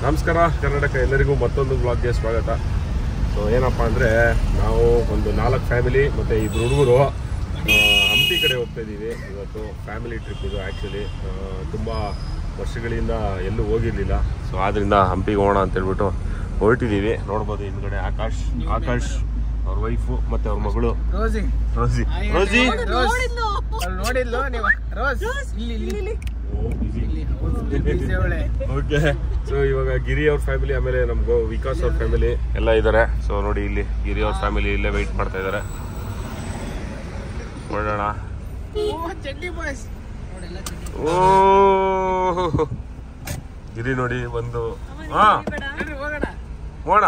ನಮಸ್ಕಾರ ಕರ್ನಾಟಕ, ಎಲ್ಲರಿಗೂ ಮತ್ತೊಂದು ಬ್ಲಾಗ್ಗೆ ಸ್ವಾಗತ. ಸೊ ಏನಪ್ಪ ಅಂದರೆ, ನಾವು ಒಂದು 4 ಫ್ಯಾಮಿಲಿ ಮತ್ತು 2 ಹುಡುಗರು ಹಂಪಿ ಕಡೆ ಹೋಗ್ತಾ ಇದ್ದೀವಿ. ಇವತ್ತು ಫ್ಯಾಮಿಲಿ ಟ್ರಿಪ್ ಇದು. ಆ್ಯಕ್ಚುಲಿ ತುಂಬ ವರ್ಷಗಳಿಂದ ಎಲ್ಲೂ ಹೋಗಿರಲಿಲ್ಲ. ಸೊ ಆದ್ದರಿಂದ ಹಂಪಿಗೆ ಹೋಗೋಣ ಅಂತೇಳ್ಬಿಟ್ಟು ಹೊರಟಿದ್ದೀವಿ. ನೋಡ್ಬೋದು ಹಿಂದ್ಗಡೆ ಆಕಾಶ್ ಅವ್ರ ವೈಫು ಮತ್ತು ಅವ್ರ ಮಗಳು ರೋಸಿ. ಓಕೆ. ಸೊ ಇವಾಗ ಗಿರಿ ಅವ್ರ ಫ್ಯಾಮಿಲಿ, ಆಮೇಲೆ ನಮ್ಗೆ ವಿಕಾಸ್ ಅವ್ರ ಫ್ಯಾಮಿಲಿ ಎಲ್ಲ ಇದ್ದಾರೆ. ಸೊ ನೋಡಿ, ಇಲ್ಲಿ ಗಿರಿ ಅವ್ರ ಫ್ಯಾಮಿಲಿ ಇಲ್ಲೇ ವೆಯ್ಟ್ ಮಾಡ್ತಾ ಇದ್ದಾರೆ. ನೋಡೋಣ. ಓ ಗಿರಿ ನೋಡಿ ಒಂದು ಹೋಣ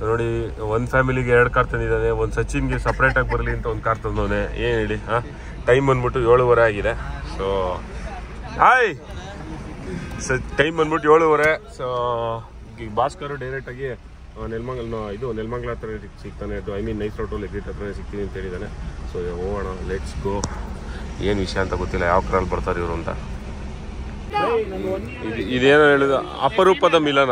ನೋಡಿ, ಒಂದು ಫ್ಯಾಮಿಲಿಗೆ 2 ಕಾರ್ ತಂದಿದ್ದಾನೆ. ಒಂದು ಸಚಿನ್ಗೆ ಸಪ್ರೇಟಾಗಿ ಬರಲಿ ಅಂತ ಒಂದು ಕಾರ್ ತಂದವನೆ. ಏನು ಹೇಳಿ, ಟೈಮ್ ಬಂದ್ಬಿಟ್ಟು 7:30 ಆಗಿದೆ. ಸೊ ಹಾಯ್, ಟೈಮ್ ಬಂದ್ಬಿಟ್ಟು 7:30. ಸೊ ಭಾಸ್ಕರ್ ಡೈರೆಕ್ಟಾಗಿ ನೆಲಮಂಗಲ ಹತ್ರ ಸಿಗ್ತಾನೆ. ನೈಸ್ ರೋಟಲ್ಲಿ ಎಗ್ರಿಟ್ ಹತ್ರನೇ ಸಿಗ್ತೀನಿ ಅಂತ ಹೇಳಿದ್ದಾನೆ. ಸೊ ಹೋಗೋಣ, ಲೆಟ್ಸ್ ಗೋ. ಏನು ವಿಷಯ ಅಂತ ಗೊತ್ತಿಲ್ಲ, ಯಾವ ಕಾರಲ್ಲಿ ಬರ್ತಾರೆ ಇವರು ಅಂತ. ಇದೇನೋ ಹೇಳಿದ, ಅಪರೂಪದ ಮಿಲನ.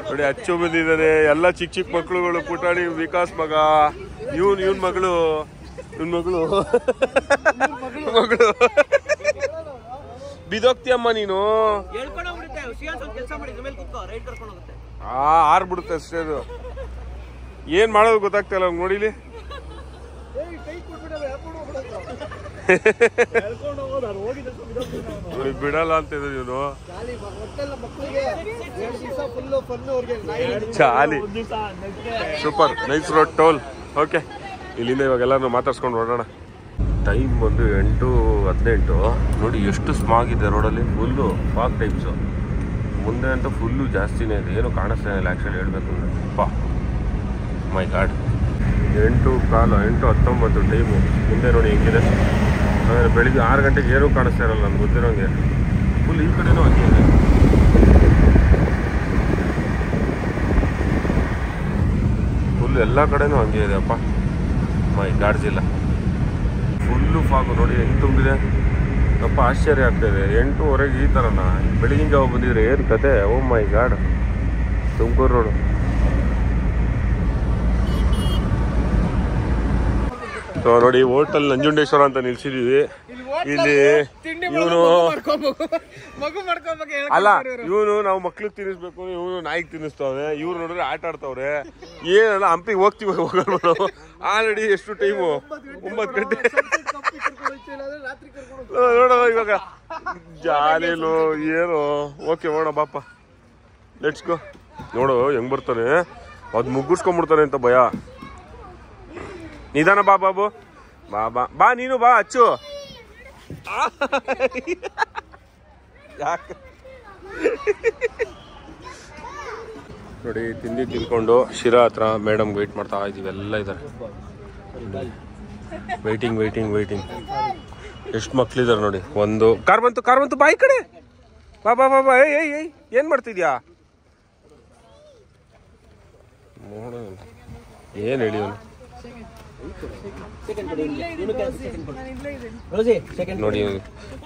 ನೋಡಿ, ಅಚ್ಚು ಬಂದಿದ್ದಾನೆ. ಎಲ್ಲ ಚಿಕ್ಕ ಮಕ್ಕಳುಗಳು, ಪುಟಾಣಿ, ವಿಕಾಸ್ ಮಗ, ಇವನ್ ಮಗಳು ಬಿದೋಗ್ತಿಯಮ್ಮ ನೀನು. ಆರ್ಬಿಡುತ್ತೆ ಅಷ್ಟೇ. ಅದು ಏನ್ ಮಾಡೋದು ಗೊತ್ತಾಗ್ತಾ ಇಲ್ಲ ನೋಡಿಲಿ. ಬಿಡಲ್ಲ ಅಂತ ಇವನು. ಚಾಲಿ super nice road toll. Okay, ಇಲ್ಲಿಂದ ಇವಾಗ ಎಲ್ಲರೂ ಮಾತಾಡ್ಸ್ಕೊಂಡು ಹೊರಡೋಣ. ಟೈಮ್ ಬಂದು 8:18. ನೋಡಿ ಎಷ್ಟು ಸ್ಮಾಗ್ ಇದೆ ರೋಡಲ್ಲಿ. Full fog types. ಮುಂದೆ ಅಂತ ಫುಲ್ಲು ಜಾಸ್ತಿನೇ ಇದೆ. ಏನೂ ಕಾಣಿಸ್ತಾನೆ ಇಲ್ಲ ಆ್ಯಕ್ಚುಲಿ ಹೇಳ್ಬೇಕು ಅಂದರೆ. ಮೈ ಗಾಡ್, 8:19 ಟೈಮು. ಮುಂದೆ ನೋಡಿ ಹೆಂಗಿದೆ. ಆಮೇಲೆ ಬೆಳಿಗ್ಗೆ 6 ಗಂಟೆಗೆ ಏನೂ ಕಾಣಿಸ್ತಾ ಇರಲ್ಲ ನನಗೆ ಗೊತ್ತಿರೋಂಗೆ. ಫುಲ್ ಈ ಕಡೆನೂ ಹಂಗೆ ಇದೆ. ಫುಲ್ ಎಲ್ಲ ಕಡೆನೂ ಹಂಗೆ ಇದೆ ಅಪ್ಪ. ಮೈ ಗಾಡ್ಜಿಲ್ಲ. ಫುಲ್ಲು ಫಾಗು ನೋಡಿ ಹೆಂಗೆ ತುಂಬಿದೆ ಅಪ್ಪ. ಆಶ್ಚರ್ಯ ಆಗ್ತಾಯಿದೆ. 8:30 ಈ ಥರನ ಬೆಳಗಿನ ಜಾವ ಬಂದಿದ್ರೆ ಏನು ಕತೆ. ಓ ಮೈ ಗಾಡ್. ತುಮಕೂರು ರೋಡು. ಸೊ ನೋಡಿ, ಹೋಟೆಲ್ ನಂಜುಂಡೇಶ್ವರ ಅಂತ ನಿಲ್ಸಿದೀವಿ. ಇಲ್ಲಿ ಇವನು ಅಲ್ಲ, ಇವನು ನಾವು ಮಕ್ಳಿಗೆ ತಿನ್ನಿಸ್ಬೇಕು, ಇವನು ನಾಯಿಗೆ ತಿನ್ನಿಸ್ತವ್ರೆ. ಇವ್ರು ನೋಡಿದ್ರೆ ಆಟ ಆಡ್ತವ್ರೆ. ಏನಲ್ಲ, ಹಂಪಿಗೆ ಹೋಗ್ತೀವಿ ಹೋಗಲ್ವ ನಾವು. ಆಲ್ರೆಡಿ ಎಷ್ಟು ಟೈಮು? 9 ಗಂಟೆ. ನೋಡ ಇವಾಗ ಜಾಲಿಲು ಏನು. ಓಕೆ, ಹೋಗೋಣ ಬಾಪ, ಲೆಟ್ಸ್ ಗೋ. ನೋಡು ಹೆಂಗ್ ಬರ್ತಾನೆ. ಅದು ಮುಗ್ಗಿಸ್ಕೊಂಡ್ಬಿಡ್ತಾನೆ ಅಂತ ಭಯ. ನಿಧಾನ ಬಾ ಬಾಬು. ಬಾ ನೀನು ಬಾ. ಅಚ್ಚು ಯಾಕೆ ನೋಡಿ, ತಿಂದ್ಕೊಂಡು ಶಿರಾ ಹತ್ರ ಮೇಡಮ್ ವೆಯ್ಟ್ ಮಾಡ್ತಾ ಇದ್ದೀವಿ. ಎಲ್ಲ ಇದ್ದಾರೆ. ವೆಯ್ಟಿಂಗ್. ಎಷ್ಟು ಮಕ್ಳಿದ್ದಾರೆ ನೋಡಿ. ಒಂದು ಕಾರ್ ಬಂತು. ಬಾ ಈ ಕಡೆ. ಬಾ. ಏಯ್ ಏನ್ ಮಾಡ್ತಿದ್ಯಾ? ನೋಡ ಏನ್ ಹೇಳಿ ಅವನು. ನೋಡಿ,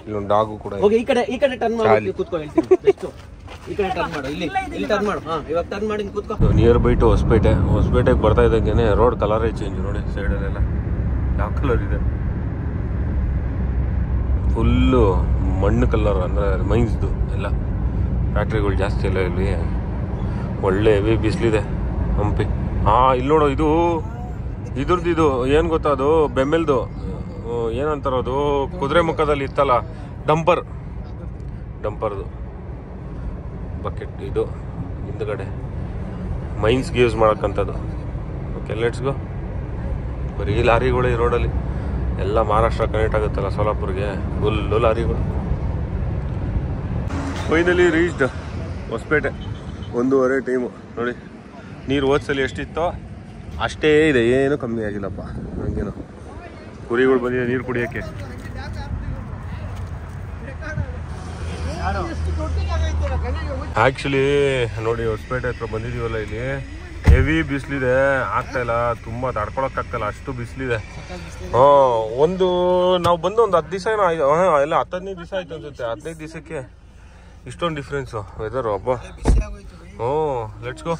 ಇಲ್ಲೊಂದು ಡಾಗು ಕೂಡ. ನಿಯರ್ ಬೈ ಟು ಹೊಸಪೇಟೆಗೆ ಬರ್ತಾ ಇದ್ದಂಗೆ ರೋಡ್ ಕಲರೇ ಚೇಂಜ್. ನೋಡಿ ಸೈಡಲ್ಲೆಲ್ಲ ಯಾವ ಕಲರ್ ಇದೆ. ಫುಲ್ಲು ಮಣ್ಣು ಕಲರ್, ಅಂದರೆ ಮೈನ್ಸ್ದು ಎಲ್ಲ. ಫ್ಯಾಕ್ಟ್ರಿಗಳು ಜಾಸ್ತಿ ಎಲ್ಲ ಇಲ್ಲಿ. ಒಳ್ಳೆ ಹೆವಿ ಬಿಸಿಲಿದೆ ಹಂಪಿ. ಇಲ್ಲಿ ನೋಡು, ಇದು ಏನು ಗೊತ್ತಾ, ಅದು ಬೆಮ್ಮೆಲ್ದು ಏನಂತಾರೋದು, ಕುದುರೆ ಮುಖದಲ್ಲಿ ಇತ್ತಲ್ಲ, ಡಂಪರ್ದು ಬಕೆಟ್. ಇದು ಹಿಂದ್ಗಡೆ ಮೈನ್ಸ್ಗೆ ಯೂಸ್ ಮಾಡೋಕ್ಕಂಥದ್ದು. Okay, let's go. ಬರೀ ಲಾರಿಗಳು ಈ ರೋಡಲ್ಲಿ. ಎಲ್ಲ ಮಹಾರಾಷ್ಟ್ರ ಕನೆಕ್ಟ್ ಆಗುತ್ತಲ್ಲ ಸೋಲಾಪುರ್ಗೆ, ಫುಲ್ಲು ಲಾರಿಗಳು. Finally reached Hosapete. 1:30 ಟೈಮು. ನೋಡಿ, ನೀರು ಹೋದ್ಸಲಿ ಎಷ್ಟಿತ್ತೋ ಅಷ್ಟೇ ಇದೆ, ಏನು ಕಮ್ಮಿ ಆಗಿಲ್ಲಪ್ಪ. ಹಂಗೇನು ಕುರಿಗಳು ಬಂದಿದೆ ನೀರು ಕುಡಿಯೋಕ್ಕೆ. ಆ್ಯಕ್ಚುಲಿ ನೋಡಿ, ಹೊಸಪೇಟೆ ಹತ್ರ ಬಂದಿದ್ದೀವಲ್ಲ, ಇಲ್ಲಿ ಹೆವಿ ಬಿಸಿಲಿದೆ, ಆಗ್ತಾ ಇಲ್ಲ, ತುಂಬ ತಡ್ಕೊಳಕ್ಕಾಗ್ತಾಯಿಲ್ಲ, ಅಷ್ಟು ಬಿಸಿಲಿದೆ. ಒಂದು ನಾವು ಬಂದು ಒಂದು 10 ದಿವಸ ಏನೋ ಎಲ್ಲ 10-15 ದಿವಸ ಆಯ್ತು ಅನ್ಸುತ್ತೆ. 15 ದಿವಸಕ್ಕೆ ಇಷ್ಟೊಂದು ಡಿಫ್ರೆನ್ಸು ವೆದರು. ಹಬ್ಬ. Let's go.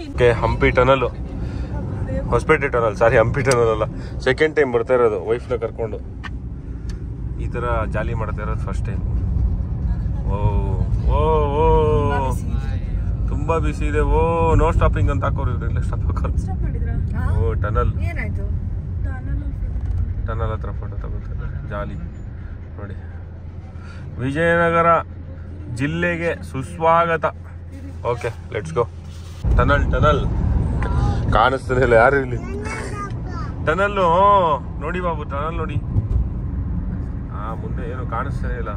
Okay, Hampi tunnel, Hosapete tunnel, sorry Hampi tunnel ಅಲ್ಲ. ಸೆಕೆಂಡ್ ಟೈಮ್ ಬರ್ತಾ ಇರೋದು ವೈಫ್ನ ಕರ್ಕೊಂಡು. ಈ ಥರ ಜಾಲಿ ಮಾಡ್ತಾ ಇರೋದು ಫಸ್ಟ್ ಟೈಮ್. ಓ ಓ ಓ ತುಂಬ ಬಿಸಿ ಇದೆ. ಓ ನೋ ಸ್ಟಾಪಿಂಗ್ ಅಂತ ಹಾಕೋರು, ಇವ್ರಿಲ್ಲ ಸ್ಟಾಪ್ ಹಾಕೋರು. ಓ ಟನಲ್ ಹತ್ರ ಫೋಟೋ ತಗೋತಾರೆ, ಜಾಲಿ ನೋಡಿ. ವಿಜಯನಗರ ಜಿಲ್ಲೆಗೆ ಸುಸ್ವಾಗತ. Okay let's go. ಟನಲ್ ಕಾಣಿಸ್ತಾನೆ ಇಲ್ಲ ಯಾರು ಇಲ್ಲಿ. ಟನಲ್ಲು ನೋಡಿ ಬಾಬು, ಟನಲ್ ನೋಡಿ. ಮುಂದೆ ಏನು ಕಾಣಿಸ್ತಾನೆ ಇಲ್ಲ.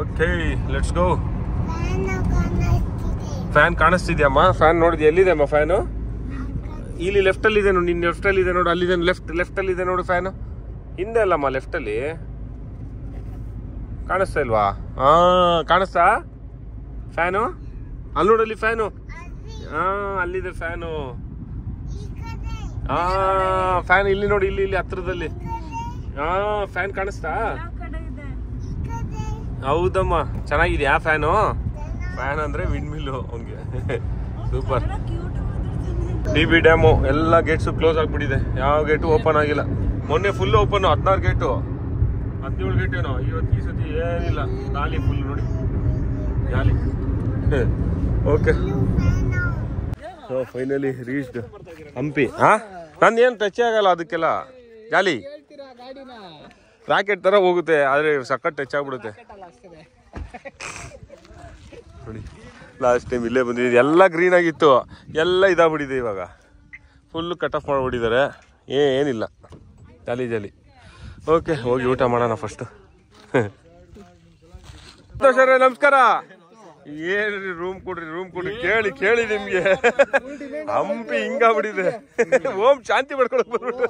Okay let's go. ಫ್ಯಾನ್ ಕಾಣಿಸ್ತಿದ್ಯಮ್ಮ? ಫ್ಯಾನ್ ನೋಡಿದ್ಯಾ? ಎಲ್ಲಿದೆ ಅಮ್ಮ ಫ್ಯಾನು? ಇಲ್ಲಿ ಲೆಫ್ಟಲ್ಲಿ ಇದೆ ನೋಡಿ, ನಿನ್ನ ಲೆಫ್ಟಲ್ಲಿ ಇದೆ ನೋಡು. ಅಲ್ಲಿದೆ ಲೆಫ್ಟಲ್ಲಿ ಇದೆ ನೋಡು ಫ್ಯಾನು. ಹಿಂದೆ ಅಲ್ಲಮ್ಮ, ಲೆಫ್ಟಲ್ಲಿ ಕಾಣಿಸ್ತಾ ಇಲ್ವಾ? ಕಾಣಿಸ್ತಾ ಫ್ಯಾನು? ಅಲ್ಲಿ ನೋಡಲ್ಲಿ ಫ್ಯಾನು. ಅಲ್ಲಿದೆ ಫ್ಯಾನು. ಫ್ಯಾನ್ ಇಲ್ಲಿ ನೋಡಿ, ಇಲ್ಲಿ ಹತ್ರದಲ್ಲಿ. ಫ್ಯಾನ್ ಕಾಣಿಸ್ತಾ? ಹೌದಮ್ಮ, ಚೆನ್ನಾಗಿದ್ಯಾ ಫ್ಯಾನು? ಫ್ಯಾನ್ ಅಂದ್ರೆ ವಿಂಡ್ ಮಿಲ್ ಅವನ್ಗೆ. ಸೂಪರ್. ಡಿ.ಬಿ ಡ್ಯಾಮು ಎಲ್ಲ ಗೇಟ್ಸು ಕ್ಲೋಸ್ ಆಗ್ಬಿಟ್ಟಿದೆ, ಯಾವ ಗೇಟು ಓಪನ್ ಆಗಿಲ್ಲ. ಮೊನ್ನೆ ಫುಲ್ ಓಪನ್, 16 ಗೇಟು, 17 ಗೇಟ್ ಏನೋ. ಈ ಸತಿ ಏನಿಲ್ಲ, ಖಾಲಿ ಫುಲ್ ನೋಡಿ, ಜಾಲಿ. Okay, so finally reached Hampi. ನಂದು ಏನು ಟಚ್ ಆಗಲ್ಲ ಅದಕ್ಕೆಲ್ಲ, ಜಾಲಿ. ರಾಕೆಟ್ ತರ ಹೋಗುತ್ತೆ, ಆದ್ರೆ ಸಖತ್ ಟಚ್ ಆಗ್ಬಿಡುತ್ತೆ ನೋಡಿ. ಲಾಸ್ಟ್ ಟೈಮ್ ಇಲ್ಲೇ ಬಂದಿದ್ದೀವಿ, ಎಲ್ಲ ಗ್ರೀನ್ ಆಗಿತ್ತು, ಎಲ್ಲ ಇದಾಗ್ಬಿಟ್ಟಿದೆ ಇವಾಗ. ಫುಲ್ ಕಟ್ ಆಫ್ ಮಾಡಿಬಿಟ್ಟಿದ್ದಾರೆ, ಏನಿಲ್ಲ, ಜಾಲಿ. ಓಕೆ, ಹೋಗಿ ಊಟ ಮಾಡೋಣ ಫಸ್ಟ್. ಸರ್ ನಮಸ್ಕಾರ. ಏನ್ರಿ ರೂಮ್ ಕೊಡ್ರಿ ಕೇಳಿ ನಿಮ್ಗೆ. ಹಂಪಿ ಹಿಂಗಾಗ್ಬಿಟ್ಟಿದೆ. ಓಂ ಶಾಂತಿ ಮಾಡ್ಕೊಳಕ್ ಬರ್ಬಿಟ್ಟು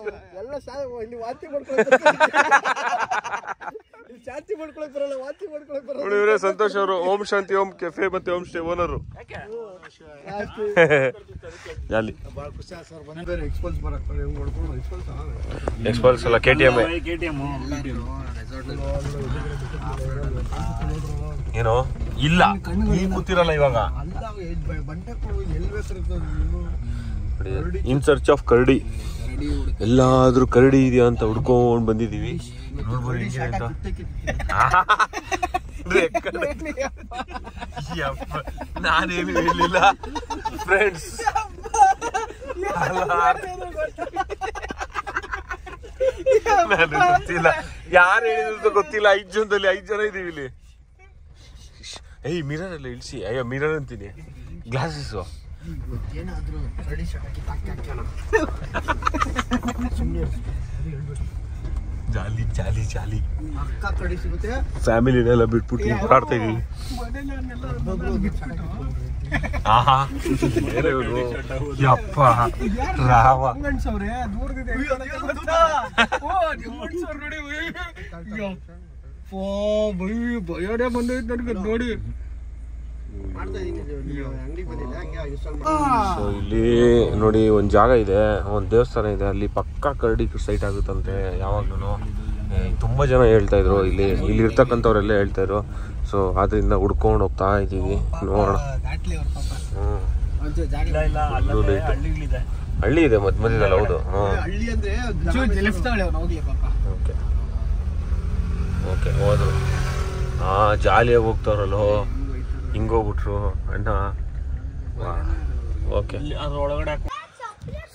ನೋಡಿ. ಇವರೇ ಸಂತೋಷ್ ಅವರು, ಓಂ ಶಾಂತಿ ಓಂ ಕೆಫೆ ಮತ್ತೆ ಹೋಮ್ ಸ್ಟೇ ಓನರು. ಜಾಲಿ. ಎಕ್ಸ್ಪಲ್ಸ್ ಅಲ್ಲ, KTM. ಏನೋ ಇಲ್ಲ, ಈ ಕೂತಿರಲ್ಲ ಇವಾಗ. ಇನ್ ಸರ್ಚ್ ಆಫ್ ಕರಡಿ. ಎಲ್ಲಾದ್ರೂ ಕರಡಿ ಇದೆಯಾ ಅಂತ ಹುಡ್ಕೊಂಡ್ ಬಂದಿದೀವಿ. ನಾನೇನು ಹೇಳಿಲ್ಲ ಫ್ರೆಂಡ್ಸ್. ಗೊತ್ತಿಲ್ಲ ಯಾರು ಹೇಳಿದ್ರು ಗೊತ್ತಿಲ್ಲ. 5 ಜನದಲ್ಲಿ 5 ಜನ ಇದೀವಿ ಇಲ್ಲಿ. ಮಿರರ್ ಎಲ್ಲ ಇಳಿಸಿ. ಅಯ್ಯೋ ಮಿರರ್ ಅಂತೀನಿ, ಗ್ಲಾಸಸ್. ಜಾಲಿ ಫ್ಯಾಮಿಲಿನೆಲ್ಲ ಬಿಟ್ಬಿಟ್ಟು ಆಡ್ತಾ ಇದೀವಿ. ಯಪ್ಪ ರಾವ ಭಯನೇ ಬಂದೈತೆ ನನಗೆ ನೋಡಿ. ಸೊ ಇಲ್ಲಿ ನೋಡಿ ಒಂದು ಜಾಗ ಇದೆ, ಒಂದು ದೇವಸ್ಥಾನ ಇದೆ, ಅಲ್ಲಿ ಪಕ್ಕಾ ಕರಡಿ ಸೈಟ್ ಆಗುತ್ತಂತೆ ಯಾವಾಗ್ಲೂ. ತುಂಬ ಜನ ಹೇಳ್ತಾ ಇದ್ರು, ಇಲ್ಲಿ ಇರ್ತಕ್ಕಂಥವ್ರೆಲ್ಲ ಹೇಳ್ತಾ ಇದ್ರು. ಸೊ ಅದರಿಂದ ಹುಡ್ಕೊಂಡು ಹೋಗ್ತಾ ಇದ್ದೀವಿ, ನೋಡೋಣ. ಹಳ್ಳಿ ಇದೆ ಮಧ್ಯದಲ್ಲಿ. ಹೌದು. ಓಕೆ ಹೋದ್ರು. ಜಾಲಿಯಾಗಿ ಹೋಗ್ತಾರಲ್ಲೋ, ಹಿಂಗೋಗ್ಬಿಟ್ರು ಅಣ್ಣ. Okay,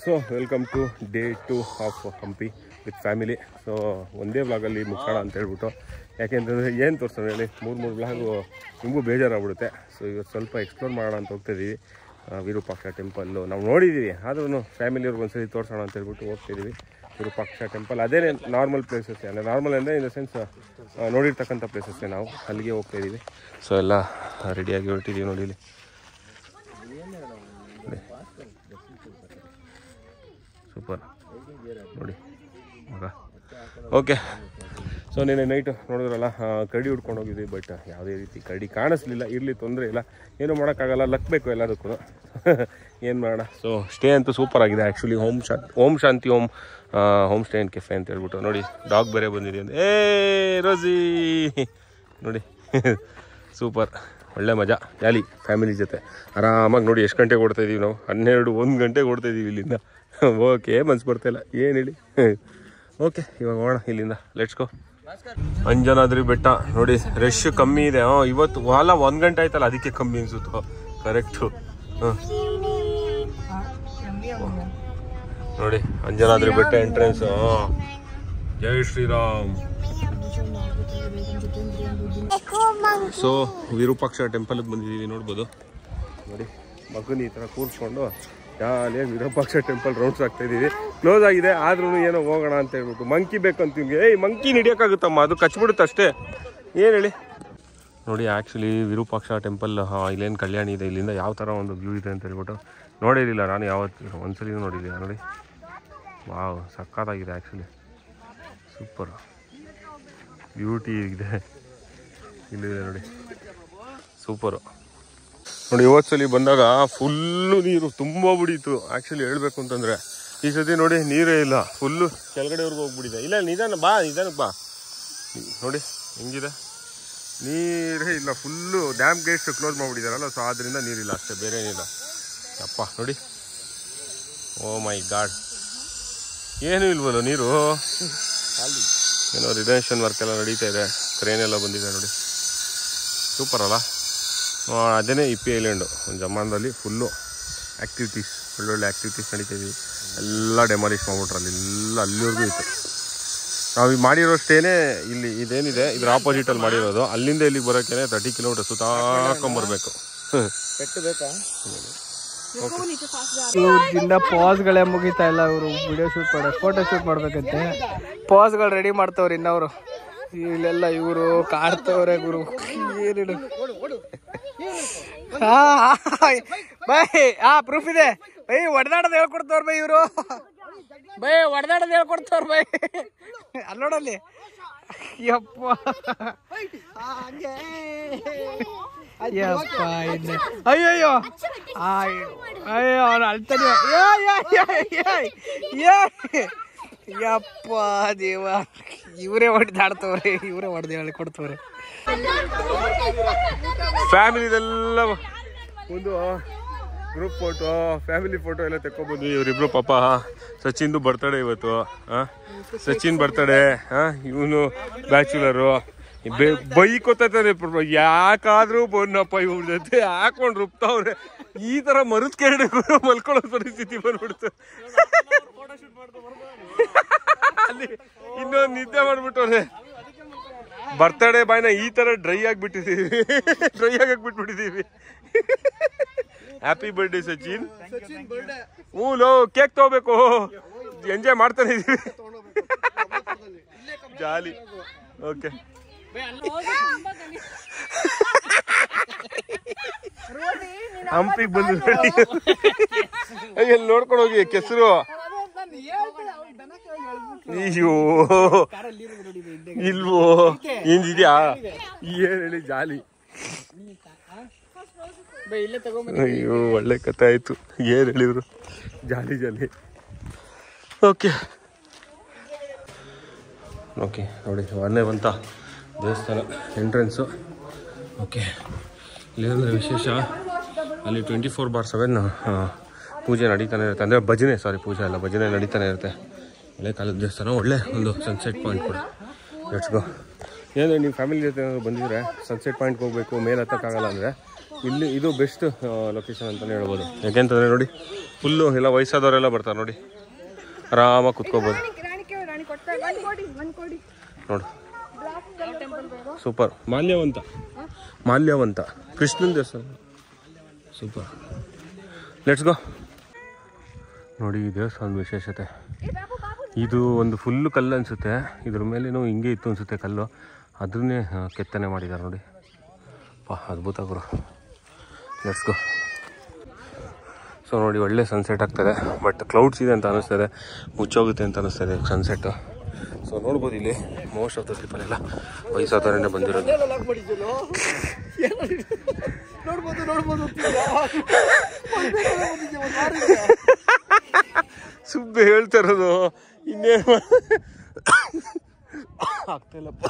so welcome to day 2 of Hampi with family. So ಒಂದೇ ವ್ಲಾಗಲ್ಲಿ ಮುಗಿಸೋಣ ಅಂತ ಹೇಳ್ಬಿಟ್ಟು, ಯಾಕೆಂತಂದರೆ ಏನು ತೋರಿಸೋಣ ಹೇಳಿ, 3 ವ್ಲಾಗು ನಿಮಗೂ ಬೇಜಾರಾಗ್ಬಿಡುತ್ತೆ. ಸೊ ಇವತ್ತು ಸ್ವಲ್ಪ ಎಕ್ಸ್ಪ್ಲೋರ್ ಮಾಡೋಣ ಅಂತ ಹೋಗ್ತಾಯಿದ್ದೀವಿ. ವಿರೂಪಾಕ್ಷ ಟೆಂಪಲ್ಲು ನಾವು ನೋಡಿದ್ದೀವಿ, ಆದ್ರೂ ಫ್ಯಾಮಿಲಿಯವ್ರಿಗೆ ಒಂದ್ಸರಿ ತೋರಿಸೋಣ ಅಂತ ಹೇಳ್ಬಿಟ್ಟು ಹೋಗ್ತಿದ್ದೀವಿ. ವಿರೂಪಾಕ್ಷ ಟೆಂಪಲ್ ಅದೇ ನಾರ್ಮಲ್ ಪ್ಲೇಸಸ್, ಅಂದರೆ ನಾರ್ಮಲ್ ಅಂದರೆ ಇನ್ ದ ಸೆನ್ಸ್ ನೋಡಿರ್ತಕ್ಕಂಥ ಪ್ಲೇಸಸ್ಸೇ, ನಾವು ಅಲ್ಲಿಗೆ ಹೋಗ್ತಾಯಿದ್ದೀವಿ. ಸೊ ಎಲ್ಲ ರೆಡಿಯಾಗಿ ಹೊರಟಿದ್ದೀವಿ ನೋಡಿ ಇಲ್ಲಿ. ಸೂಪರ್ ನೋಡಿ ಮಗ. ಓಕೆ, ಸೊ ನಿನ್ನೆ ನೈಟು ನೋಡಿದ್ರಲ್ಲ ಕರಡಿ ಹುಡ್ಕೊಂಡು ಹೋಗಿದ್ವಿ. ಬಟ್ ಯಾವುದೇ ರೀತಿ ಕರಡಿ ಕಾಣಿಸ್ಲಿಲ್ಲ. ಇರಲಿ, ತೊಂದರೆ ಇಲ್ಲ, ಏನೂ ಮಾಡೋಕ್ಕಾಗಲ್ಲ, ಲಕ್ಬೇಕು ಎಲ್ಲದಕ್ಕೂ. ಏನು ಮಾಡೋಣ. ಸೊ ಸ್ಟೇ ಅಂತೂ ಸೂಪರ್ ಆಗಿದೆ actually. Om Shanti home stay and cafe ಅಂತ ಹೇಳ್ಬಿಟ್ಟು ನೋಡಿ. ಡಾಗ್ ಬೇರೆ ಬಂದಿದೆ ಅಂತ. ರೋಸಿ ನೋಡಿ ಸೂಪರ್, ಒಳ್ಳೆ ಮಜಾ, ಜಾಲಿ ಫ್ಯಾಮಿಲಿ ಜೊತೆ ಆರಾಮಾಗಿ. ನೋಡಿ ಎಷ್ಟು ಗಂಟೆಗೆ ಓಡ್ತಾಯಿದ್ದೀವಿ ನಾವು, 1 ಗಂಟೆಗೆ ಓಡ್ತಾಯಿದ್ದೀವಿ ಇಲ್ಲಿಂದ. ಓಕೆ, ಮನ್ಸು ಬರ್ತಾಯಿಲ್ಲ, ಏನು ಹೇಳಿ. ಓಕೆ, ಇವಾಗ ಹೋಗೋಣ ಇಲ್ಲಿಂದ, ಲೆಟ್ಸ್ ಗೋ. ಅಂಜನಾದ್ರಿ ಬೆಟ್ಟ ನೋಡಿ, ರಶ್ ಕಮ್ಮಿ ಇದೆ. ಇವತ್ತು 1 ಗಂಟೆ ಆಯ್ತಲ್ಲ, ಅದಕ್ಕೆ ಕಮ್ಮಿ ಅನ್ಸುತ್ತೋ. ಕರೆಕ್ಟು. ನೋಡಿ ಅಂಜನಾದ್ರಿ ಬೆಟ್ಟ ಎಂಟ್ರೆನ್ಸ್. ಜೈ ಶ್ರೀರಾಮ್. ಸೊ ವಿರೂಪಾಕ್ಷ ಟೆಂಪಲ್ಗೆ ಬಂದಿದ್ದೀವಿ, ನೋಡ್ಬೋದು. ನೋಡಿ ಮಗನ ಈ ಥರ ಕೂರಿಸ್ಕೊಂಡು ಜಾಲಿಯಾಗಿ ವಿರೂಪಾಕ್ಷ ಟೆಂಪಲ್ ರೌಂಡ್ಸ್ ಆಗ್ತಾ ಇದ್ದೀವಿ. ಕ್ಲೋಸ್ ಆಗಿದೆ, ಆದ್ರೂ ಏನೋ ಹೋಗೋಣ ಅಂತ ಹೇಳ್ಬಿಟ್ಟು. ಮಂಕಿ ಬೇಕಂತ ನಿಮಗೆ. ಮಂಕಿ ಹಿಡಿಯೋಕ್ಕಾಗುತ್ತಮ್ಮ, ಅದು ಕಚ್ಬಿಡುತ್ತೆ ಅಷ್ಟೇ. ಏನು ಹೇಳಿ. ನೋಡಿ ಆ್ಯಕ್ಚುಲಿ ವಿರೂಪಾಕ್ಷ ಟೆಂಪಲ್ ಇಲ್ಲೇನು ಕಲ್ಯಾಣಿ ಇದೆ, ಇಲ್ಲಿಂದ ಯಾವ ಥರ ಒಂದು ವ್ಯೂ ಇದೆ ಅಂತ ಹೇಳ್ಬಿಟ್ಟು ನೋಡಿರಲಿಲ್ಲ ನಾನು ಯಾವತ್ತು, ಒಂದ್ಸಲಿನೂ ನೋಡಿದ್ದೀನಿ. ನೋಡಿ ವಾವ್, ಸಕ್ಕತ್ತಾಗಿದೆ ಆ್ಯಕ್ಚುಲಿ, ಸೂಪರ್ ಬ್ಯೂಟಿ ಇದೆ ಇಲ್ಲಿದೆ ನೋಡಿ, ಸೂಪರು. ನೋಡಿ ಇವತ್ತು ಬಂದಾಗ ಫುಲ್ಲು ನೀರು ತುಂಬ ಬಿಡೀತು ಆ್ಯಕ್ಚುಲಿ ಹೇಳಬೇಕು ಅಂತಂದರೆ. ಈ ಸತಿ ನೋಡಿ ನೀರೇ ಇಲ್ಲ, ಫುಲ್ಲು ಕೆಳಗಡೆವರೆಗೂ ಹೋಗ್ಬಿಟ್ಟಿದೆ. ಇಲ್ಲ ನಿಧಾನಕ್ಕೆ ಬಾ. ನೋಡಿ ಹೆಂಗಿದೆ, ನೀರೇ ಇಲ್ಲ, ಫುಲ್ಲು ಡ್ಯಾಮ್ ಗೇಟ್ಸ್ ಕ್ಲೋಸ್ ಮಾಡಿಬಿಟ್ಟಿದಾರಲ್ಲ, ಸೊ ಆದ್ದರಿಂದ ನೀರಿಲ್ಲ ಅಷ್ಟೇ, ಬೇರೆ ಏನಿಲ್ಲ. ಅಪ್ಪ ನೋಡಿ, ಓ ಮೈ ಗಾಡ್, ಏನೂ ಇಲ್ವಲ್ಲ ನೀರು. ಏನೋ ರಿನೋವೇಷನ್ ವರ್ಕ್ ಎಲ್ಲ ನಡೀತಾ ಇದೆ, ಕ್ರೇನ್ ಎಲ್ಲ ಬಂದಿದೆ ನೋಡಿ, ಸೂಪರ್ ಅಲ್ಲ. ಅದೇ ಇಪ್ಪಿ ಐಲ್ಯಾಂಡು ಒಂದು ಜಮಾನದಲ್ಲಿ ಫುಲ್ಲು ಆ್ಯಕ್ಟಿವಿಟೀಸ್, ಒಳ್ಳೊಳ್ಳೆ ಆ್ಯಕ್ಟಿವಿಟೀಸ್ ನಡೀತಿದ್ವಿ. ಎಲ್ಲ ಡೆಮಾಲಿಷ್ ಮಾಡ್ಬಿಟ್ರಲ್ಲಿ, ಎಲ್ಲ ಅಲ್ಲಿವರೆಗೂ ಇತ್ತು. ನಾವು ಮಾಡಿರೋ ಸ್ಟೇನೇ ಇಲ್ಲಿ ಇದೇನಿದೆ ಇದ್ರ ಆಪೋಸಿಟಲ್ಲಿ ಮಾಡಿರೋದು. ಅಲ್ಲಿಂದ ಇಲ್ಲಿಗೆ ಬರೋಕ್ಕೆ 30 ಕಿಲೋಮೀಟರ್ ಸುತ್ತಾಕೊಂಬರ್ಬೇಕು. ಇವ್ರಿಂದ ಪಾಸ್ಗಳೇ ಮುಗಿತಾ ಇಲ್ಲ. ಇವರು ವಿಡಿಯೋ ಶೂಟ್ ಫೋಟೋ ಶೂಟ್ ಮಾಡ್ಬೇಕಂತೆ, ಪಾಸ್ಗಳು ರೆಡಿ ಮಾಡ್ತವ್ರಿ ಇನ್ನವರು. ಇಲ್ಲೆಲ್ಲ ಇವರು ಕಾಡ್ತವ್ರೆ ಗುರು. ಏನಿಡು ಬೈ, ಪ್ರೂಫ್ ಇದೆ ಬೈ. ಹೊಡೆದಾಡೋದು ಹೇಳ್ಕೊಡ್ತವ್ರ ಬೈ ಇವರು. ಬೈ ಹೊಡೆದಾಡೋದು ಹೇಳ್ಕೊಡ್ತವ್ರ ಬೈ. ಅಲ್ಲಿ ನೋಡಲ್ಲಿ, ಯಪ್ಪ ಯಪ್ಪ, ಅಯ್ಯಯ್ಯೋ ಅಯ್ಯೋ ಅವನು ಅಳ್ತಾನೆ. ಯಪ್ಪ ದೇವ, ಇವರೇ ಹೊಡೆದಾಡ್ತವ್ರೆ, ಇವರೇ ಹೊಡೆದು ಹೇಳಿ ಕೊಡ್ತವ್ರೆ. ಫ್ಯಾಮಿಲಿದೆಲ್ಲ ಒಂದು ಗ್ರೂಪ್ ಫೋಟೋ, ಫ್ಯಾಮಿಲಿ ಫೋಟೋ ಎಲ್ಲ ತೆಕ್ಕೊಬೋದು. ಇವರಿಬ್ರು ಪಾಪ ಸಚಿನ್ದು ಬರ್ತಡೇ ಇವತ್ತು. ಸಚಿನ್ ಬರ್ತಡೇ, ಇವನು ಬ್ಯಾಚುಲರು. ಬೈಕೋತಾನೆ, ಯಾಕಾದ್ರೂ ಬಂದಪ್ಪ ಇವ್ರ ಜೊತೆ ಹಾಕೊಂಡು ರುಬ್ತಾವ್ರೆ. ಈ ತರ ಮರುದ್ ಕೆರಡೆ ಮಲ್ಕೊಳ್ಳೋ ಪರಿಸ್ಥಿತಿ ಬಂದ್ಬಿಡ್ತು. ಅಲ್ಲಿ ಇನ್ನೊಂದು ನಿದ್ದೆ ಮಾಡ್ಬಿಟ್ಟವ್ರೆ. ಬರ್ತಡೇ ಬಾಯ್ನ ಈ ತರ ಡ್ರೈ ಆಗಿಬಿಟ್ಬಿಟ್ಟಿದೀವಿ. Happy birthday Sachin. ಹ್ಞೂ ಲೋ, ಕೇಕ್ ತಗೋಬೇಕು, ಎಂಜಾಯ್ ಮಾಡ್ತಾನೆ ಇದೀವಿ, ಜಾಲಿ. ಓಕೆ, ಹಂಪಿಗೆ ಬಂದು ಎಲ್ಲಿ ನೋಡ್ಕೊಂಡು ಹೋಗಿ ಕೆಸರು. ಅಯ್ಯೋ ಇಲ್ವೋ, ಹಿಂದಿದ್ಯಾ, ಏನ್ ಹೇಳಿ, ಜಾಲಿ. ಅಯ್ಯೋ ಒಳ್ಳೆ ಕಥೆ ಆಯ್ತು, ಏನ್ ಹೇಳಿದ್ರು, ಜಾಲಿ ಜಾಲಿ. ಓಕೆ ಓಕೆ ನೋಡಿ, ಮೊನ್ನೆ ಬಂತ ದೇವಸ್ಥಾನ ಎಂಟ್ರೆನ್ಸು. ಓಕೆ, ಇಲ್ಲೇನಂದರೆ ವಿಶೇಷ, ಅಲ್ಲಿ 24/7 ಪೂಜೆ ನಡೀತಾನೆ ಇರುತ್ತೆ. ಅಂದರೆ ಭಜನೆ, ಪೂಜೆ ಅಲ್ಲ, ಭಜನೆ ನಡೀತಾನೆ ಇರುತ್ತೆ. ಹಳೆ ಕಾಲದ ದೇವಸ್ಥಾನ, ಒಳ್ಳೆ ಒಂದು ಸನ್ಸೆಟ್ ಪಾಯಿಂಟ್ ಕೂಡ. Let's go. ಏನಂದರೆ ನೀವು ಫ್ಯಾಮಿಲಿ ಜೊತೆ ಏನಾದರೂ ಬಂದಿದ್ರೆ ಸನ್ಸೆಟ್ ಪಾಯಿಂಟ್ಗೆ ಹೋಗಬೇಕು, ಮೇಲೆ ಹತ್ತಕ್ಕಾಗಲ್ಲ ಅಂದರೆ ಇಲ್ಲಿ ಇದು ಬೆಸ್ಟ್ ಲೊಕೇಶನ್ ಅಂತಲೇ ಹೇಳ್ಬೋದು. ಯಾಕೆಂತಂದರೆ ನೋಡಿ, ಫುಲ್ಲು ಎಲ್ಲ ವಯಸ್ಸಾದವರೆಲ್ಲ ಬರ್ತಾರೆ ನೋಡಿ, ಆರಾಮಾಗಿ ಕುತ್ಕೋಬೋದು. ನೋಡು ಸೂಪರ್. ಮಾಲ್ಯವಂತ ಕೃಷ್ಣನ ದೇವಸ್ಥಾನ, ಸೂಪರ್. Let's go. ನೋಡಿ ಈ ದೇವಸ್ಥಾನದ ವಿಶೇಷತೆ, ಇದು ಒಂದು ಫುಲ್ಲು ಕಲ್ಲು ಅನಿಸುತ್ತೆ. ಇದ್ರ ಮೇಲೇನೋ ಹಿಂಗೆ ಇತ್ತು ಅನಿಸುತ್ತೆ ಕಲ್ಲು, ಅದನ್ನೇ ಕೆತ್ತನೆ ಮಾಡಿದ್ದಾರೆ ನೋಡಿ. ಅದ್ಭುತ ಗುರು. Let's go. ಸೊ ನೋಡಿ, ಒಳ್ಳೆ ಸನ್ಸೆಟ್ ಆಗ್ತದೆ. ಬಟ್ ಕ್ಲೌಡ್ಸ್ ಇದೆ ಅಂತ ಅನ್ನಿಸ್ತದೆ, ಮುಚ್ಚೋಗುತ್ತೆ ಅಂತ ಅನ್ನಿಸ್ತದೆ ಸನ್ಸೆಟ್ಟು. ಸೊ ಸೊ ನೋಡ್ಬೋದು ಇಲ್ಲಿ ಮೋಸ್ಟ್ ಆಫ್ ದ ಪೀಪಲ್ ಎಲ್ಲ ವಯಸ್ಸಾದವರನ್ನೇ ಬಂದಿರೋದು. ಸುಮ್ಮನೆ ಹೇಳ್ತಾ ಇರೋದು, ಇನ್ನೇನು ಆಗ್ತಾ ಇಲ್ಲಪ್ಪ.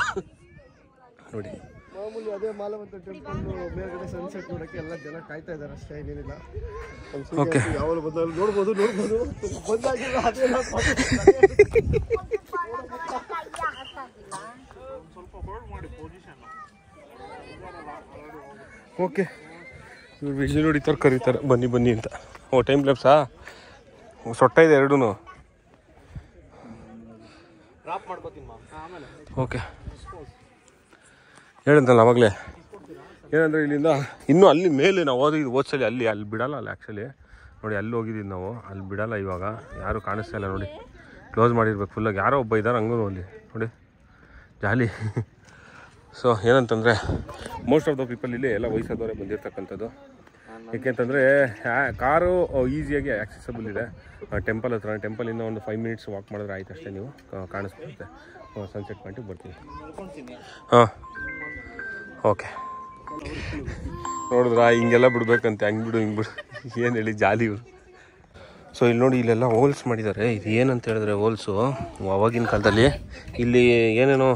ನೋಡಿ ಮಾಮೂಲಿ ಅದೇ ಮಾಲವಂತ ಟೆಂಪಲ್ ಮೇಲ್ಗಡೆ ಸನ್ಸೆಟ್ ನೋಡಕ್ಕೆ ಎಲ್ಲ ಜನ ಕಾಯ್ತಾ ಇದ್ದಾರೆ ಅಷ್ಟೇ, ಏನೇನಿಲ್ಲ. ಓಕೆ ಯಾವಾಗ ಬಂದಾಗ ನೋಡ್ಬೋದು ಬಂದಾಗಿಲ್ಲ ಅದೇನ ಓಕೆ. ಇವ್ರು ವಿಜುವಲ್ ಹೊಡಿತಾರೆ, ಕರೀತಾರೆ ಬನ್ನಿ ಬನ್ನಿ ಅಂತ. ಓ ಟೈಮ್ ಲ್ಯಾಪ್ಸಾ? ಸೊಟ್ಟ ಇದೆ ಎರಡೂ. ಓಕೆ ಹೇಳಂತಲ್ಲ ಅವಾಗಲೇ ಏನಂದರೆ ಇಲ್ಲಿಂದ ಇನ್ನೂ ಅಲ್ಲಿ ಮೇಲೆ ನಾವು ಹೋಗಿದ್ದು ಓದ್ಸಲಿ ಅಲ್ಲಿ ಬಿಡಲ್ಲ. ಅಲ್ಲಿ ಆ್ಯಕ್ಚುಲಿ ನೋಡಿ ಅಲ್ಲಿ ಹೋಗಿದ್ದೀವಿ ನಾವು, ಅಲ್ಲಿ ಬಿಡಲ್ಲ. ಇವಾಗ ಯಾರೂ ಕಾಣಿಸ್ತಾ ಇಲ್ಲ ನೋಡಿ, ಕ್ಲೋಸ್ ಮಾಡಿರ್ಬೇಕು ಫುಲ್ಲಾಗಿ. ಯಾರೋ ಒಬ್ಬ ಇದ್ದಾರೆ ಹಂಗೂ ಅಲ್ಲಿ ನೋಡಿ, ಜಾಲಿ. ಸೊ ಏನಂತಂದರೆ ಮೋಸ್ಟ್ ಆಫ್ ದ ಪೀಪಲ್ ಇಲ್ಲಿ ಎಲ್ಲ ವಯಸ್ಸಾದವರೇ ಬಂದಿರ್ತಕ್ಕಂಥದ್ದು. ಏಕೆಂತಂದರೆ ಕಾರು ಈಸಿಯಾಗಿ ಆಕ್ಸೆಸಬಲ್ ಇದೆ ಟೆಂಪಲ್ ಹತ್ರ. ಟೆಂಪಲಿಂದ ಒಂದು 5 ಮಿನಿಟ್ಸ್ ವಾಕ್ ಮಾಡಿದ್ರೆ ಆಯ್ತು ಅಷ್ಟೇ, ನೀವು ಕಾಣಿಸ್ಬಿಡುತ್ತೆ. ಸನ್ಸೆಟ್ ಪಾಯಿಂಟಿಗೆ ಬರ್ತೀವಿ. ಹಾಂ ಓಕೆ. ನೋಡಿದ್ರಾ ಹಿಂಗೆಲ್ಲ ಬಿಡ್ಬೇಕಂತೆ, ಹಂಗೆ ಬಿಡು ಹಿಂಗೆ ಬಿಡು, ಏನು ಹೇಳಿ ಜಾಲಿ ಇವರು. ಸೊ ಇಲ್ಲಿ ನೋಡಿ ಇಲ್ಲೆಲ್ಲ ಹೋಲ್ಸ್ ಮಾಡಿದ್ದಾರೆ. ಇದು ಏನಂತ ಹೇಳಿದ್ರೆ ಹೋಲ್ಸು ಅವಾಗಿನ ಕಾಲದಲ್ಲಿ ಇಲ್ಲಿ ಏನೇನೋ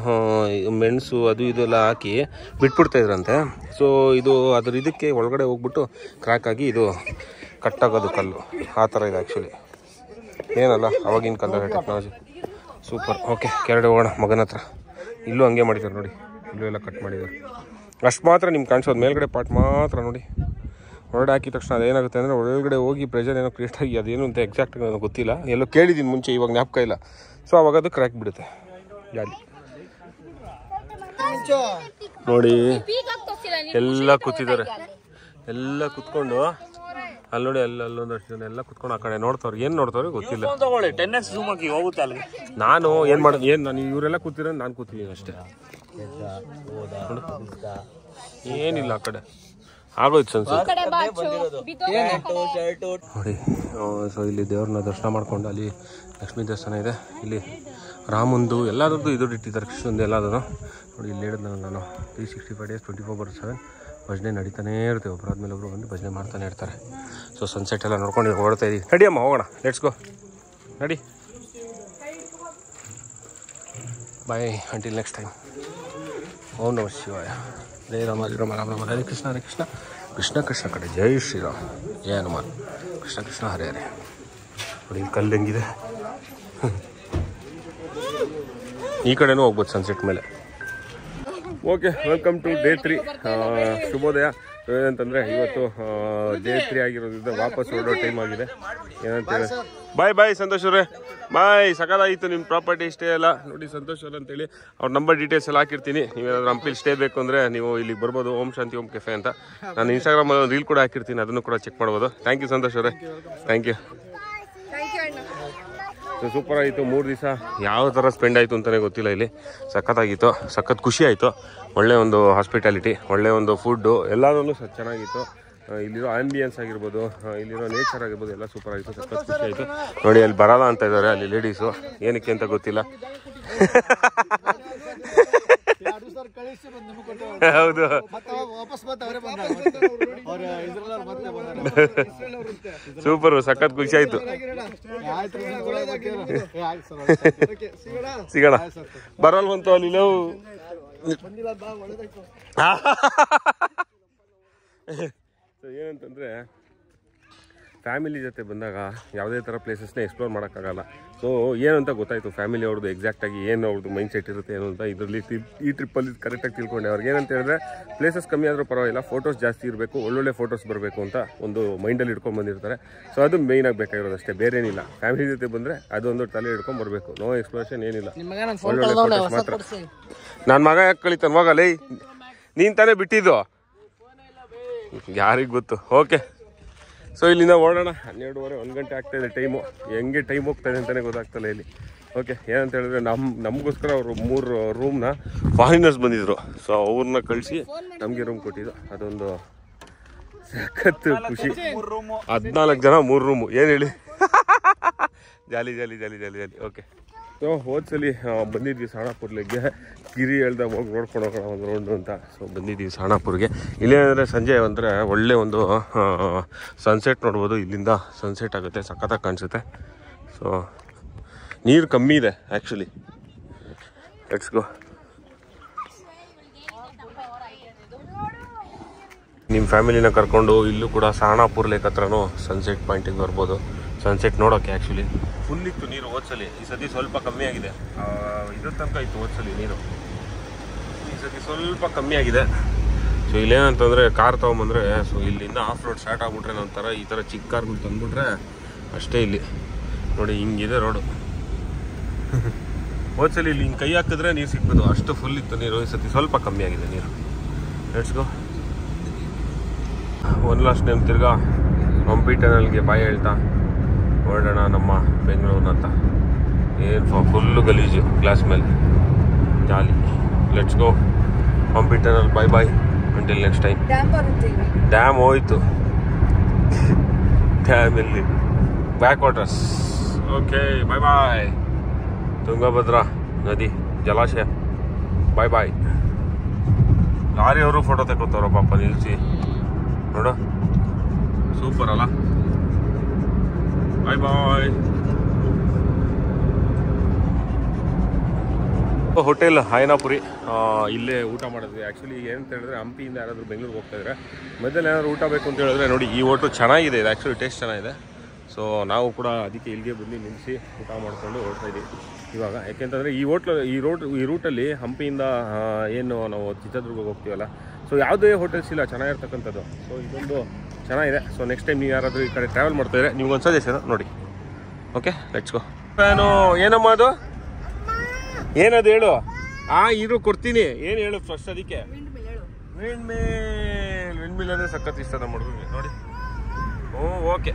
ಮೆಣಸು ಅದು ಇದೆಲ್ಲ ಹಾಕಿ ಬಿಟ್ಬಿಡ್ತಾಯಿದ್ರಂತೆ. ಸೊ ಇದು ಅದ್ರ ಇದಕ್ಕೆ ಒಳಗಡೆ ಹೋಗ್ಬಿಟ್ಟು ಕ್ರ್ಯಾಕ್ ಆಗಿ ಇದು ಕಟ್ಟಾಗೋದು ಕಲ್ಲು, ಆ ಥರ ಇದೆ ಆ್ಯಕ್ಚುಲಿ. ಏನಲ್ಲ ಅವಾಗಿನ ಕಾಲದಲ್ಲಿ ಟೆಕ್ನಾಲಜಿ ಸೂಪರ್. ಓಕೆ ಕೆಳಗಡೆ ಹೋಗೋಣ ಮಗನ ಹತ್ರ. ಇಲ್ಲೂ ಹಂಗೆ ಮಾಡಿದ್ದಾರೆ ನೋಡಿ, ಇಲ್ಲೂ ಎಲ್ಲ ಕಟ್ ಮಾಡಿದ್ದಾರೆ. ಅಷ್ಟು ಮಾತ್ರ ನಿಮ್ಗೆ ಕಾಣಿಸೋದು, ಮೇಲ್ಗಡೆ ಪಾರ್ಟ್ ಮಾತ್ರ ನೋಡಿ. ಹೊರಗಡೆ ಹಾಕಿದ ತಕ್ಷಣ ಅದೇನಾಗುತ್ತೆ ಅಂದರೆ ಒಳಗಡೆ ಹೋಗಿ ಪ್ರೆಷರ್ ಏನೋ ಕ್ರಿಯೇಟ್ ಆಗಿ ಅದೇನು ಅಂತ ಎಕ್ಸಾಕ್ಟಾಗಿ ನನಗೆ ಗೊತ್ತಿಲ್ಲ, ಎಲ್ಲೋ ಕೇಳಿದ್ದೀನಿ ಮುಂಚೆ, ಇವಾಗ ಜ್ಞಾಪಕ ಇಲ್ಲ. ಸೊ ಅವಾಗ ಅದು ಕ್ರ್ಯಾಕ್ ಬಿಡುತ್ತೆ ಜಾಲಿ. ನೋಡಿ ಎಲ್ಲ ಕೂತಿದ್ದಾರೆ, ಎಲ್ಲ ಕುತ್ಕೊಂಡು ಅಲ್ಲಿ ನೋಡಿ ಅಲ್ಲೊಂದಷ್ಟು ಜನ ಎಲ್ಲ ಕುತ್ಕೊಂಡು ಆ ಕಡೆ ನೋಡ್ತವ್ರು. ಏನು ನೋಡ್ತವ್ರೆ ಗೊತ್ತಿಲ್ಲ. ನಾನು ಏನು ಮಾಡೋದು, ಏನು ನಾನು ಇವರೆಲ್ಲ ಕೂತಿರೋ ನಾನು ಕೂತಿದ್ದೀನಿ ಅಷ್ಟೇ, ಏನಿಲ್ಲ ಆ ಕಡೆ ಆಗೋಯ್ತು ಸನ್ಸೆಟ್ ನೋಡಿ. ಸೊ ಇಲ್ಲಿ ದೇವ್ರನ್ನ ದರ್ಶನ ಮಾಡ್ಕೊಂಡು ಅಲ್ಲಿ ಲಕ್ಷ್ಮೀ ದೇವಸ್ಥಾನ ಇದೆ. ಇಲ್ಲಿ ರಾಮಂದು ಎಲ್ಲದರದ್ದು ಇದು ಇಟ್ಟಿದ್ದಾರೆ, ಕೃಷ್ಣಂದು ಎಲ್ಲದೂ ನೋಡಿ. ಇಲ್ಲಿ ಹೇಳಿದ ನಾನು 365 days 24/7 ಭಜನೆ ನಡೀತಾನೇ ಇರುತ್ತೆ. ಒಬ್ಬರಾದ್ಮೇಲೆ ಒಬ್ಬರು ಬಂದು ಭಜನೆ ಮಾಡ್ತಾನೆ ಇರ್ತಾರೆ. ಸೊ ಸನ್ಸೆಟ್ ಎಲ್ಲ ನೋಡ್ಕೊಂಡು ಹೊರಡ್ತಾ ಇದ್ದೀವಿ. ನಡಿಯಮ್ಮ ಹೋಗೋಣ, ಲೆಟ್ಸ್ ಗೋ ನಡಿ. ಬಾಯ್ ಅಂಟಿಲ್ ನೆಕ್ಸ್ಟ್ ಟೈಮ್. ಓಂ ನಮಃ ಶಿವಾಯ. ಹರೇ ರಾಮ ಹರೇ ರಾಮ ರಾಮ ರಾಮ ಹರೇ ಕೃಷ್ಣ ಹರೇ ಕೃಷ್ಣ ಕೃಷ್ಣ ಕೃಷ್ಣ ಕಡೆ ಜೈ ಶ್ರೀರಾಮ್, ಜಯ ಹನುಮಾನ್, ಕೃಷ್ಣ ಕೃಷ್ಣ ಹರೇ ಹರೇ. ನೋಡಿ ಕಲ್ಲು ಹೆಂಗಿದೆ. ಈ ಕಡೆನೂ ಹೋಗ್ಬೋದು ಸನ್ಸೆಟ್ ಮೇಲೆ. Okay welcome to day 3. ಶುಭೋದಯ. ಏನಂತಂದರೆ ಇವತ್ತು ಡೇ 3 ಆಗಿರೋದ್ರಿಂದ ವಾಪಸ್ ಹೊರಡೋ ಟೈಮ್ ಆಗಿದೆ. ಏನಂತೇಳಿ ಬಾಯ್ ಬಾಯ್ ಸಂತೋಷ್ ಅವರೇ, ಬಾಯ್. ಸಕಾಲಾಗಿತ್ತು ನಿಮ್ಮ ಪ್ರಾಪರ್ಟಿ ಸ್ಟೇ ಎಲ್ಲ ನೋಡಿ. ಸಂತೋಷ್ ಅವ್ರು ಅಂತೇಳಿ ಅವ್ರ ನಂಬರ್ ಡೀಟೇಲ್ಸ್ ಎಲ್ಲ ಹಾಕಿರ್ತೀನಿ. ನೀವೇನಾದ್ರೂ ಹಂಪಿಲಿ ಸ್ಟೇ ಬೇಕು ಅಂದರೆ ನೀವು ಇಲ್ಲಿಗೆ ಬರ್ಬೋದು. ಓಂ ಶಾಂತಿ ಓಂ ಕೆಫೆ ಅಂತ. ನಾನು ಇನ್ಸ್ಟಾಗ್ರಾಮಲ್ಲಿ ಒಂದು ರೀಲ್ ಕೂಡ ಹಾಕಿರ್ತೀನಿ, ಅದನ್ನು ಕೂಡ ಚೆಕ್ ಮಾಡ್ಬೋದು. ಥ್ಯಾಂಕ್ ಯು ಸಂತೋಷ್ ಅವರೇ, ಥ್ಯಾಂಕ್ ಯು. ಸೊ ಸೂಪರ್ ಆಯಿತು. 3 ದಿವಸ ಯಾವ ಥರ ಸ್ಪೆಂಡ್ ಆಯಿತು ಅಂತಲೇ ಗೊತ್ತಿಲ್ಲ. ಇಲ್ಲಿ ಸಖತ್ತಾಗಿತ್ತು, ಸಖತ್ ಖುಷಿ ಆಯಿತು. ಒಳ್ಳೆ ಒಂದು ಹಾಸ್ಪಿಟಾಲಿಟಿ, ಒಳ್ಳೆ ಒಂದು ಫುಡ್ಡು ಎಲ್ಲದೂ ಚೆನ್ನಾಗಿತ್ತು. ಇಲ್ಲಿರೋ ಆಂಬಿಯನ್ಸ್ ಆಗಿರ್ಬೋದು, ಇಲ್ಲಿರೋ ನೇಚರ್ ಆಗಿರ್ಬೋದು, ಎಲ್ಲ ಸೂಪರ್ ಆಗಿತ್ತು, ಸಖತ್ ಖುಷಿ ಆಯಿತು. ನೋಡಿ ಅಲ್ಲಿ ಬರಲ್ಲ ಅಂತ ಇದ್ದಾರೆ ಅಲ್ಲಿ ಲೇಡೀಸು, ಏನಕ್ಕೆ ಅಂತ ಗೊತ್ತಿಲ್ಲ. ಹೌದು ಸೂಪರ್, ಸಖತ್ ಖುಷಿ ಆಯ್ತು. ಸಿಗೋಣ. ಬರಲ್ವಂತು ಅಲ್ಲಿ ಏನಂತಂದ್ರೆ ಫ್ಯಾಮಿಲಿ ಜೊತೆ ಬಂದಾಗ ಯಾವುದೇ ಥರ ಪ್ಲೇಸಸ್ನ ಎಕ್ಸ್ಪ್ಲೋರ್ ಮಾಡೋಕ್ಕಾಗಲ್ಲ. ಸೊ ಏನಂತ ಗೊತ್ತಾಯಿತು ಫ್ಯಾಮಿಲಿ ಅವ್ರದ್ದು ಎಕ್ಸಾಕ್ಟಾಗಿ ಏನು ಅವ್ರದ್ದು ಮೈಂಡ್ ಸೆಟ್ ಇರುತ್ತೆ ಏನು ಅಂತ ಇದರಲ್ಲಿ ಈ ಟ್ರಿಪ್ಪಲ್ಲಿ ಕರೆಕ್ಟಾಗಿ ತಿಳ್ಕೊಂಡೆ. ಅವ್ರಿಗೆ ಏನಂತ ಹೇಳಿದ್ರೆ ಪ್ಲೇಸಸ್ ಕಮ್ಮಿ ಆದರೂ ಪರವಾಗಿಲ್ಲ, ಫೋಟೋಸ್ ಜಾಸ್ತಿ ಇರಬೇಕು, ಒಳ್ಳೊಳ್ಳೆ ಫೋಟೋಸ್ ಬರಬೇಕು ಅಂತ ಒಂದು ಮೈಂಡಲ್ಲಿ ಇಟ್ಕೊಂಡು ಬಂದಿರ್ತಾರೆ. ಸೊ ಅದು ಮೇಯ್ನಾಗಿ ಬೇಕಾಗಿರೋದು ಅಷ್ಟೇ, ಬೇರೆ ಏನಿಲ್ಲ. ಫ್ಯಾಮಿಲಿ ಜೊತೆ ಬಂದರೆ ಅದೊಂದು ತಲೆ ಹಿಡ್ಕೊಂಡು ಬರಬೇಕು, ನೋ ಎಕ್ಸ್ಪ್ಲೋರೇಷನ್ ಏನಿಲ್ಲ, ಒಳ್ಳೊಳ್ಳೆ ಫೋಟೋಸ್ ಮಾತ್ರ. ನನ್ನ ಮಗ ಯಾಕೆ ಕಳಿತಾನೆ ಹೋಗಲ್ಲ, ನೀನು ತಾನೇ ಬಿಟ್ಟಿದ್ದು, ಯಾರಿಗೆ ಗೊತ್ತು. ಓಕೆ ಸೊ ಇಲ್ಲಿಂದ ಓಡೋಣ. 12:30 1 ಗಂಟೆ ಆಗ್ತಾಯಿದೆ ಟೈಮು. ಹೆಂಗೆ ಟೈಮ್ ಹೋಗ್ತಾಯಿದೆ ಅಂತಲೇ ಗೊತ್ತಾಗ್ತಲ್ಲ ಇಲ್ಲಿ. ಓಕೆ ಏನಂತ ಹೇಳಿದ್ರೆ ನಮಗೋಸ್ಕರ ಅವರು 3 ರೂಮ್ನ ಫಾರಿನರ್ಸ್ ಬಂದಿದ್ರು. ಸೊ ಅವ್ರನ್ನ ಕಳಿಸಿ ನಮಗೆ ರೂಮ್ ಕೊಟ್ಟಿದ್ದು, ಅದೊಂದು ಸಖತ್ ಖುಷಿ. 14 ಜನ 3 ರೂಮು, ಏನು ಹೇಳಿ, ಜಾಲಿ ಜಾಲಿ ಜಾಲಿ ಜಾಲಿ ಜಾಲಿ. ಓಕೆ ಸೊ ಹೋದ್ಸಲಿ ಬಂದಿದ್ವಿ ಸಾಣಾಪುರ್ಲಿಗೆ, ಗಿರಿ ಹೇಳ್ದಾಗ ಹೋಗಿ ನೋಡ್ಕೊಂಡು ಹೋಗೋಣ ಒಂದು ರೌಂಡು ಅಂತ. ಸೊ ಬಂದಿದ್ದೀವಿ ಸಾಣಾಪುರ್ಗೆ. ಇಲ್ಲೇನಂದರೆ ಸಂಜೆ ಅಂದರೆ ಒಳ್ಳೆ ಒಂದು ಸನ್ಸೆಟ್ ನೋಡ್ಬೋದು. ಇಲ್ಲಿಂದ ಸನ್ಸೆಟ್ ಆಗುತ್ತೆ, ಸಖತ್ತಾಗಿ ಕಾಣಿಸುತ್ತೆ. ಸೊ ನೀರು ಕಮ್ಮಿ ಇದೆ ಆ್ಯಕ್ಚುಲಿ. Let's go. ನಿಮ್ಮ ಫ್ಯಾಮಿಲಿನ ಕರ್ಕೊಂಡು ಇಲ್ಲೂ ಕೂಡ ಸಾಣಾಪುರ್ ಲೇಕ್ ಹತ್ರನೂ ಸನ್ಸೆಟ್ ಪಾಯಿಂಟಿಗೆ ಬರ್ಬೋದು. ಸನ್ಸೆಟ್ ನೋಡೋಕ್ಕೆ ಆ್ಯಕ್ಚುಲಿ ಫುಲ್ ಇತ್ತು ನೀರು ಹೋದ್ಸಲಿ. ಈ ಸತಿ ಸ್ವಲ್ಪ ಕಮ್ಮಿ ಆಗಿದೆ. ಇದ್ರ ತನಕ ಇತ್ತು ಹೋದ್ಸಲಿ ನೀರು, ಈ ಸತಿ ಸ್ವಲ್ಪ ಕಮ್ಮಿ ಆಗಿದೆ. ಸೊ ಇಲ್ಲೇನಂತಂದರೆ ಕಾರ್ ತೊಗೊಂಬಂದರೆ, ಸೊ ಇಲ್ಲಿಂದ ಆಫ್ ರೋಡ್ ಸ್ಟಾರ್ಟ್ ಆಗ್ಬಿಟ್ರೆ ನಂತರ ಈ ಥರ ಚಿಕ್ಕ ಕಾರ್ಗಳು ತಂದುಬಿಟ್ರೆ ಅಷ್ಟೇ. ಇಲ್ಲಿ ನೋಡಿ ಹಿಂಗಿದೆ ರೋಡು. ಹೋದ್ಸಲಿ ಇಲ್ಲಿ ಹಿಂಗೆ ಕೈ ಹಾಕಿದ್ರೆ ನೀರು ಸಿಕ್ಬೋದು, ಅಷ್ಟು ಫುಲ್ ಇತ್ತು ನೀರು. ಈ ಸತಿ ಸ್ವಲ್ಪ ಕಮ್ಮಿ ಆಗಿದೆ ನೀರು. Let's go. One last time ತಿರ್ಗಾ ಹಂಪಿ ಟನಲ್ಗೆ ಬಾಯ್ ಹೇಳ್ತಾ ಹೊರಡೋಣ ನಮ್ಮ ಬೆಂಗಳೂರಿನಂತ. ಏನು ಫುಲ್ಲು ಗಲೀಜು ಗ್ಲಾಸ್ ಮೇಲೆ, ಜಾಲಿ. Let's go Hampi tunnel. Bye bye until next time. Dam ಹೋಯ್ತು, ಡ್ಯಾಮ್ ಇಲ್ಲಿ back waters. Okay bye bye. Tungabhadra ನದಿ ಜಲಾಶಯ. ಬಾಯ್ ಬಾಯ್. ಲಾರಿಯವರು ಫೋಟೋ ತಗೋತಾರೋ ಪಾಪ ನಿಲ್ಲಿಸಿ ನೋಡು, ಸೂಪರ್ ಅಲ್ಲ. ಬಾಯ್ ಬಾಯ್. ಹೋಟೆಲ್ ಹಾಯನಾಪುರಿ, ಇಲ್ಲೇ ಊಟ ಮಾಡಿದ್ವಿ. ಆ್ಯಕ್ಚುಲಿ ಏನಂತ ಹೇಳಿದ್ರೆ ಹಂಪಿಯಿಂದ ಯಾರಾದರೂ ಬೆಂಗಳೂರಿಗೆ ಹೋಗ್ತಾಯಿದ್ರೆ ಮಧ್ಯದಲ್ಲಿ ಏನಾದರೂ ಊಟ ಬೇಕು ಅಂತ ಹೇಳಿದ್ರೆ ನೋಡಿ ಈ ಹೋಟ್ಲು ಚೆನ್ನಾಗಿದೆ. ಇದು ಆ್ಯಕ್ಚುಲಿ ಟೇಸ್ಟ್ ಚೆನ್ನಾಗಿದೆ. ಸೊ ನಾವು ಕೂಡ ಅದಕ್ಕೆ ಇಲ್ಲಿಗೆ ಬಂದು ನಿಲ್ಲಿಸಿ ಊಟ ಮಾಡಿಕೊಂಡು ಹೊರಡ್ತಾ ಇದ್ದೀವಿ ಇವಾಗ. ಯಾಕೆಂತಂದರೆ ಈ ರೂಟಲ್ಲಿ ಹಂಪಿಯಿಂದ ಏನು ನಾವು ಚಿತ್ರದುರ್ಗಕ್ಕೆ ಹೋಗ್ತೀವಲ್ಲ, ಸೊ ಯಾವುದೇ ಹೋಟೆಲ್ಸ್ ಇಲ್ಲ ಚೆನ್ನಾಗಿರ್ತಕ್ಕಂಥದ್ದು. ಸೊ ಇದೊಂದು ಚೆನ್ನಾಗಿದೆ. ಸೊ ನೆಕ್ಸ್ಟ್ ಟೈಮ್ ನೀವು ಯಾರಾದರೂ ಈ ಕಡೆ ಟ್ರಾವೆಲ್ ಮಾಡ್ತಾಯಿದ್ರೆ ನಿಮ್ಗೊಂದು ಸಜೆಷನ್ ನೋಡಿ. ಓಕೆ ಲೆಟ್ಸ್ ಗೋ. ನಾನು ಏನಮ್ಮ ಅದು ಏನದು ಹೇಳು. ಇದು ಕೊಡ್ತೀನಿ. ಏನು ಹೇಳು ಫಸ್ಟ್ ಅದಕ್ಕೆ. ವಿಂಡ್ ಮಿಲ್ ಅಂದರೆ ಸಖತ್ ಇಷ್ಟ ನಮ್ಮ ಹುಡುಗರಿಗೆ ನೋಡಿ. ಓಕೆ.